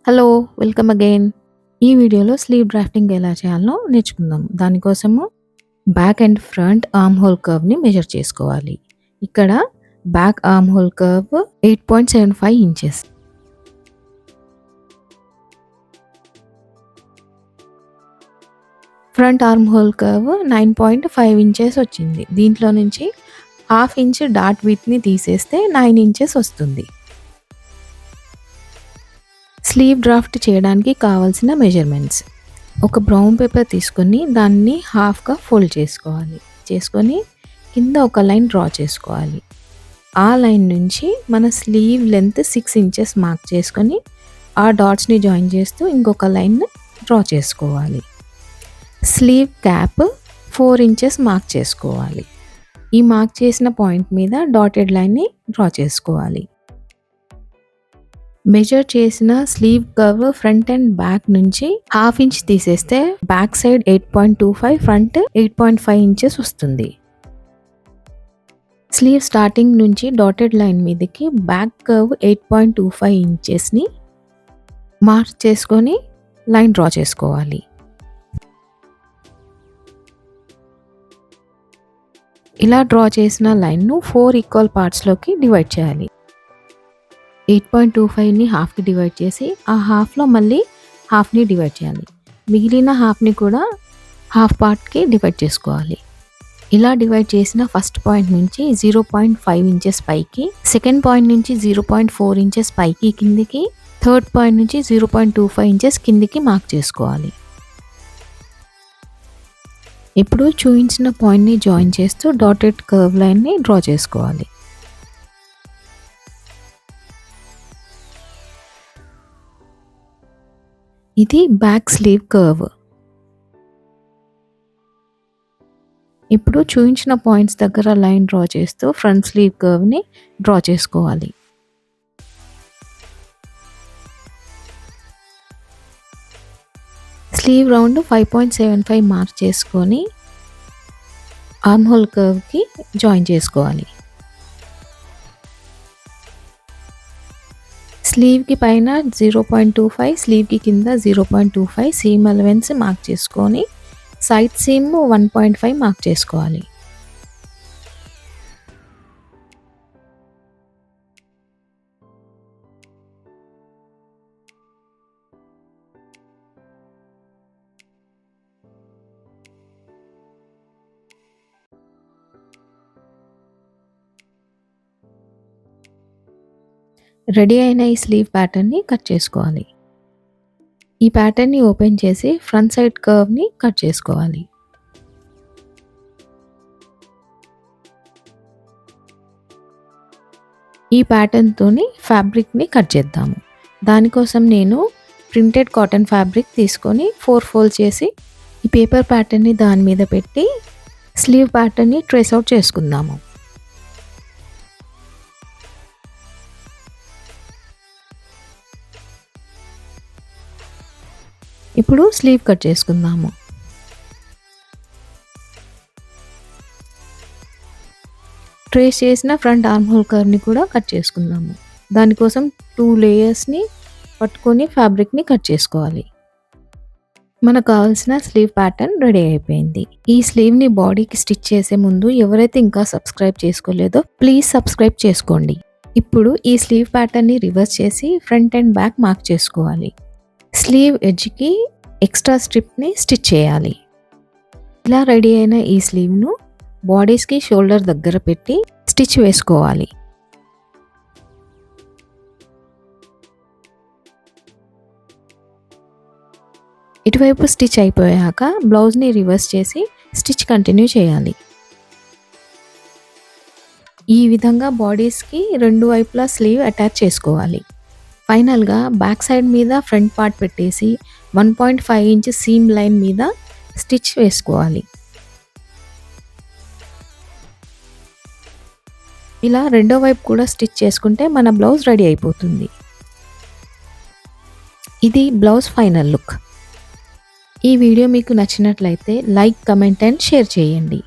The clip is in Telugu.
హలో! Welcome again. ఈ వీడియోలో స్లీవ్ డ్రాఫ్టింగ్ ఎలా చేయాలో నేర్చుకుందాం. దానికోసము back and front arm hole కర్వ్‌ని మెజర్ చేసుకోవాలి. ఇక్కడ back arm hole curve 8.75 inches. Front arm hole curve 9.5 inches వచ్చింది. దీంట్లో నుంచి హాఫ్ ఇంచ్ డాట్ విడ్త్‌ని తీసేస్తే 9 ఇంచెస్ వస్తుంది. స్లీవ్ డ్రాఫ్ట్ చేయడానికి కావాల్సిన మెజర్మెంట్స్: ఒక బ్రౌన్ పేపర్ తీసుకొని దాన్ని హాఫ్గా ఫోల్డ్ చేసుకొని కింద ఒక లైన్ డ్రా చేసుకోవాలి. ఆ లైన్ నుంచి మన స్లీవ్ లెంత్ 6 ఇంచెస్ మార్క్ చేసుకొని ఆ డాట్స్ని జాయిన్ చేస్తూ ఇంకొక లైన్ డ్రా చేసుకోవాలి. స్లీవ్ క్యాప్ 4 ఇంచెస్ మార్క్ చేసుకోవాలి. ఈ మార్క్ చేసిన పాయింట్ మీద డాటెడ్ లైన్ని డ్రా చేసుకోవాలి. మెజర్ చేసిన sleeve curve front and back నుంచి హాఫ్ ఇంచ్ తీసేస్తే బ్యాక్ సైడ్ 8.25, ఫ్రంట్ 8.5 ఇంచెస్ వస్తుంది. స్లీవ్ స్టార్టింగ్ నుంచి డాటెడ్ లైన్ మీదకి బ్యాక్ కర్వ్ 8.25 ఇంచెస్ని మార్క్ చేసుకొని లైన్ డ్రా చేసుకోవాలి. ఇలా డ్రా చేసిన లైన్ను 4 ఈక్వల్ పార్ట్స్లోకి డివైడ్ చేయాలి. 8.25ని హాఫ్కి డివైడ్ చేసి ఆ హాఫ్లో మళ్ళీ హాఫ్ని డివైడ్ చేయాలి. మిగిలిన హాఫ్ని కూడా హాఫ్ పార్ట్కి డివైడ్ చేసుకోవాలి. ఇలా డివైడ్ చేసిన ఫస్ట్ పాయింట్ నుంచి 0.5 ఇంచెస్ పైకి, సెకండ్ పాయింట్ నుంచి 0.4 ఇంచెస్ పైకి కిందికి, థర్డ్ పాయింట్ నుంచి 0.25 ఇంచెస్ కిందికి మార్క్ చేసుకోవాలి. ఇప్పుడు చూపించిన పాయింట్ని జాయిన్ చేస్తూ డాటెడ్ కర్వ్ లైన్ని డ్రా చేసుకోవాలి. ఇది బ్యాక్ స్లీవ్ కర్వ్. ఇప్పుడు చూపించిన పాయింట్స్ దగ్గర లైన్ డ్రా చేస్తూ ఫ్రంట్ స్లీవ్ కర్వ్ని డ్రా చేసుకోవాలి. స్లీవ్ రౌండ్ 5.75 మార్క్ చేసుకొని ఆర్మ్ హోల్ కర్వ్కి జాయిన్ చేసుకోవాలి. స్లీవ్కి పైన 0.25, స్లీవ్కి కింద 0.25 సీమ్ అలవెన్స్ మార్క్ చేసుకొని సైడ్ సీమ్ 1.5 మార్క్ చేసుకోవాలి. రెడీ అయిన ఈ స్లీవ్ ప్యాటర్న్ని కట్ చేసుకోవాలి. ఈ ప్యాటర్న్ని ఓపెన్ చేసి ఫ్రంట్ సైడ్ కర్వ్ని కట్ చేసుకోవాలి. ఈ ప్యాటర్న్తోని ఫ్యాబ్రిక్ని కట్ చేద్దాము. దానికోసం నేను ప్రింటెడ్ కాటన్ ఫ్యాబ్రిక్ తీసుకొని 4 ఫోల్డ్ చేసి ఈ పేపర్ ప్యాటర్న్ని దాని మీద పెట్టి స్లీవ్ ప్యాటర్న్ని ట్రేస్ అవుట్ చేసుకుందాము. ఇప్పుడు స్లీవ్ కట్ చేసుకుందాము. ట్రేస్ చేసిన ఫ్రంట్ ఆర్మ్ హోల్ కర్వ్ని కూడా కట్ చేసుకుందాము. దానికోసం 2 లేయర్స్ని పట్టుకొని ఫ్యాబ్రిక్ని కట్ చేసుకోవాలి. మనకు కావాల్సిన స్లీవ్ ప్యాటర్న్ రెడీ అయిపోయింది. ఈ స్లీవ్ని బాడీకి స్టిచ్ చేసే ముందు ఎవరైతే ఇంకా సబ్స్క్రైబ్ చేసుకోలేదో ప్లీజ్ సబ్స్క్రైబ్ చేసుకోండి. ఇప్పుడు ఈ స్లీవ్ ప్యాటర్న్ని రివర్స్ చేసి ఫ్రంట్ అండ్ బ్యాక్ మార్క్ చేసుకోవాలి. స్లీవ్ ఎడ్జ్కి ఎక్స్ట్రా స్ట్రిప్ని స్టిచ్ చేయాలి. ఇలా రెడీ అయిన ఈ స్లీవ్ను బాడీస్కి షోల్డర్ దగ్గర పెట్టి స్టిచ్ వేసుకోవాలి. ఇటువైపు స్టిచ్ అయిపోయాక బ్లౌజ్ని రివర్స్ చేసి స్టిచ్ కంటిన్యూ చేయాలి. ఈ విధంగా బాడీస్కి 2 వైపులా స్లీవ్ అటాచ్ చేసుకోవాలి. ఫైనల్గా బ్యాక్ సైడ్ మీద ఫ్రంట్ పార్ట్ పెట్టేసి 1.5 ఇంచ్ సీమ్ లైన్ మీద స్టిచ్ వేసుకోవాలి. ఇలా రెండో వైపు కూడా స్టిచ్ చేసుకుంటే మన బ్లౌజ్ రెడీ అయిపోతుంది. ఇది బ్లౌజ్ ఫైనల్ లుక్. ఈ వీడియో మీకు నచ్చినట్లయితే లైక్, కమెంట్ అండ్ షేర్ చేయండి.